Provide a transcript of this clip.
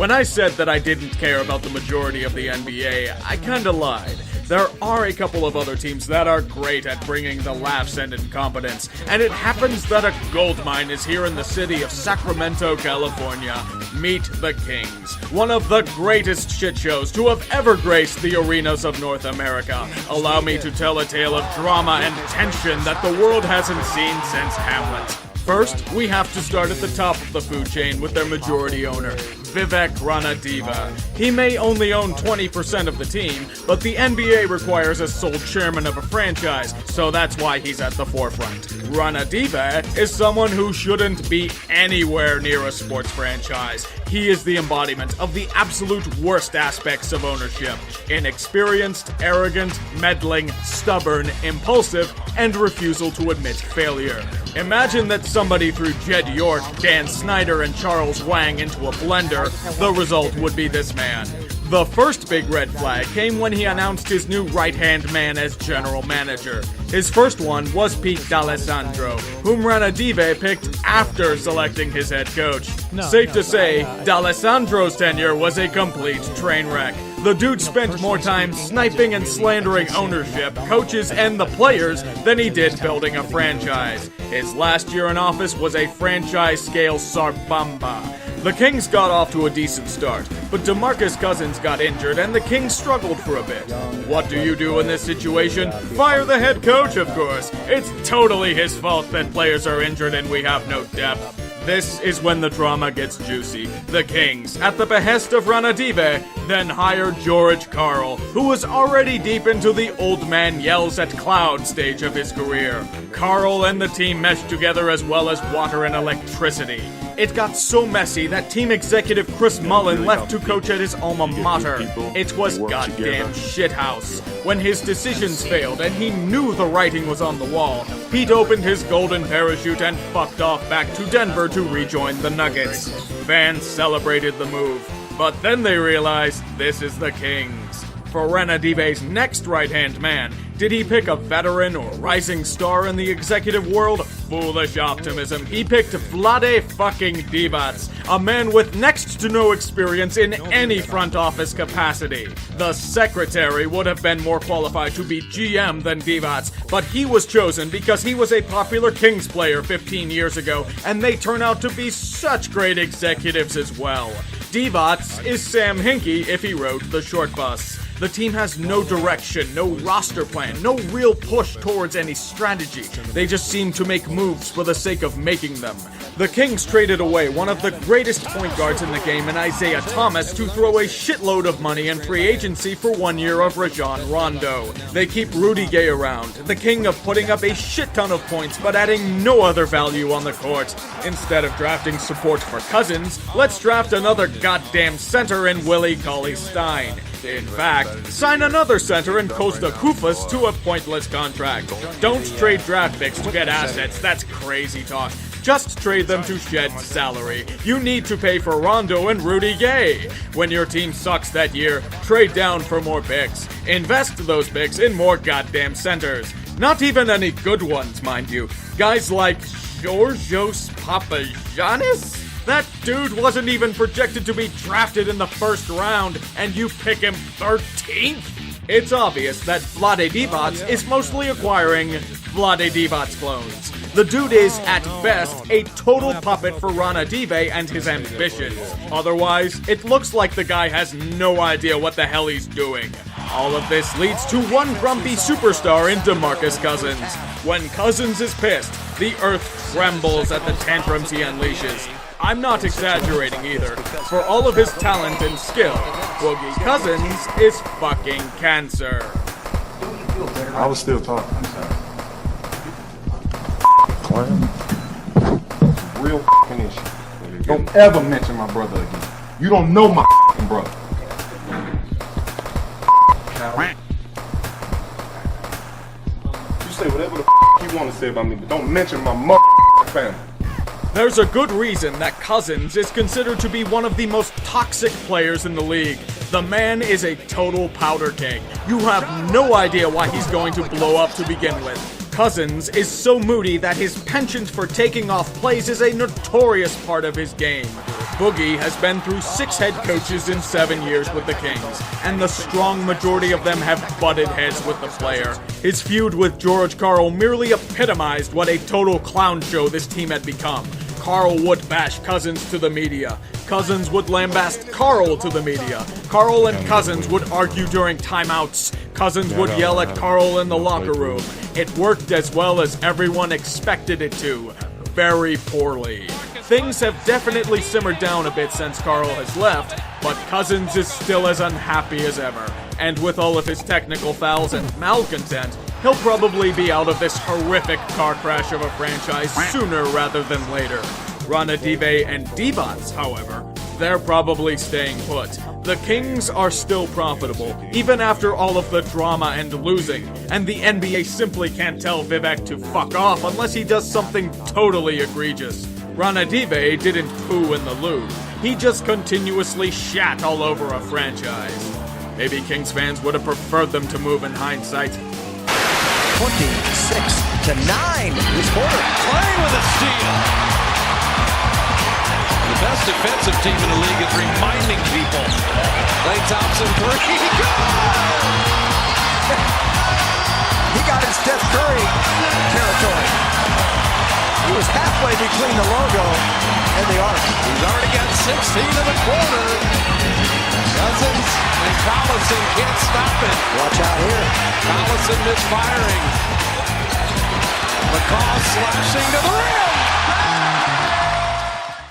When I said that I didn't care about the majority of the NBA, I kinda lied. There are a couple of other teams that are great at bringing the laughs and incompetence, and it happens that a gold mine is here in the city of Sacramento, California. Meet the Kings, one of the greatest shit shows to have ever graced the arenas of North America. Allow me to tell a tale of drama and tension that the world hasn't seen since Hamlet. First, we have to start at the top of the food chain with their majority owner, Vivek Ranadive. He may only own 20% of the team, but the NBA requires a sole chairman of a franchise, so that's why he's at the forefront. Ranadive is someone who shouldn't be anywhere near a sports franchise. He is the embodiment of the absolute worst aspects of ownership: inexperienced, arrogant, meddling, stubborn, impulsive, and refusal to admit failure. Imagine that somebody threw Jed York, Dan Snyder, and Charles Wang into a blender. The result would be this man. The first big red flag came when he announced his new right-hand man as general manager. His first one was Pete D'Alessandro, whom Ranadive picked after selecting his head coach. Safe to say, D'Alessandro's tenure was a complete train wreck. The dude spent more time sniping and slandering ownership, coaches, and the players than he did building a franchise. His last year in office was a franchise-scale Sarbamba. The Kings got off to a decent start, but DeMarcus Cousins got injured and the Kings struggled for a bit. What do you do in this situation? Fire the head coach, of course. It's totally his fault that players are injured and we have no depth. This is when the drama gets juicy. The Kings, at the behest of Ranadive, then hired George Karl, who was already deep into the old man yells at cloud stage of his career. Karl and the team meshed together as well as water and electricity. It got so messy that team executive Chris Mullin left to coach at his alma mater. It was goddamn shithouse. When his decisions failed and he knew the writing was on the wall, Pete opened his golden parachute and fucked off back to Denver to rejoin the Nuggets. Fans celebrated the move, but then they realized this is the Kings. For Ranadive's next right-hand man, did he pick a veteran or rising star in the executive world? Foolish optimism. He picked Vlade fucking Divac, a man with next to no experience in any front office capacity. The secretary would have been more qualified to be GM than Divac, but he was chosen because he was a popular Kings player 15 years ago, and they turn out to be such great executives as well. Divac is Sam Hinkie if he rode the short bus. The team has no direction, no roster plan, no real push towards any strategy. They just seem to make moves for the sake of making them. The Kings traded away one of the greatest point guards in the game in Isaiah Thomas to throw a shitload of money in free agency for 1 year of Rajon Rondo. They keep Rudy Gay around, the king of putting up a shit ton of points but adding no other value on the court. Instead of drafting support for Cousins, let's draft another goddamn center in Willie Cauley-Stein. In fact, sign another center in Costa Koufos to a pointless contract. Don't trade draft picks to get assets, that's crazy talk. Just trade them to shed salary. You need to pay for Rondo and Rudy Gay. When your team sucks that year, trade down for more picks. Invest those picks in more goddamn centers. Not even any good ones, mind you. Guys like Georgios Papagiannis? That dude wasn't even projected to be drafted in the first round, and you pick him 13th? It's obvious that Vlade Divac is mostly acquiring Vlade Divac clones. The dude is, at best, a total puppet for Ranadive and his ambitions. Otherwise, it looks like the guy has no idea what the hell he's doing. All of this leads to one grumpy superstar in DeMarcus Cousins. When Cousins is pissed, the earth trembles at the tantrums he unleashes. I'm not exaggerating either. For all of his talent and skill, Boogie Cousins is fucking cancer. I was still talking. Clown. Real fucking issue. Don't ever mention my brother again. You don't know my fucking brother. You say whatever the fuck you want to say about me, but don't mention my motherfucking family. There's a good reason that Cousins is considered to be one of the most toxic players in the league. The man is a total powder keg. You have no idea why he's going to blow up to begin with. Cousins is so moody that his penchant for taking off plays is a notorious part of his game. Boogie has been through 6 head coaches in 7 years with the Kings, and the strong majority of them have butted heads with the player. His feud with George Karl merely epitomized what a total clown show this team had become. Karl would bash Cousins to the media. Cousins would lambast Karl to the media. Karl and Cousins would argue during timeouts. Cousins would yell at Karl in the locker room. It worked as well as everyone expected it to. Very poorly. Things have definitely simmered down a bit since Karl has left, but Cousins is still as unhappy as ever. And with all of his technical fouls and malcontent, he'll probably be out of this horrific car crash of a franchise sooner rather than later. Ranadive and Divac, however, they're probably staying put. The Kings are still profitable, even after all of the drama and losing, and the NBA simply can't tell Vivek to fuck off unless he does something totally egregious. Ranadive didn't poo in the loo. He just continuously shat all over a franchise. Maybe Kings fans would have preferred them to move in hindsight. 26-9 this quarter. Clay with a steal. The best defensive team in the league is reminding people. Klay Thompson 3. He got in Steph Curry territory. He was halfway between the logo and the arc. He's already got 16 in the quarter. Cousins and Collison can't stop it. Watch out here. Collison misfiring. McCaw slashing to the rim.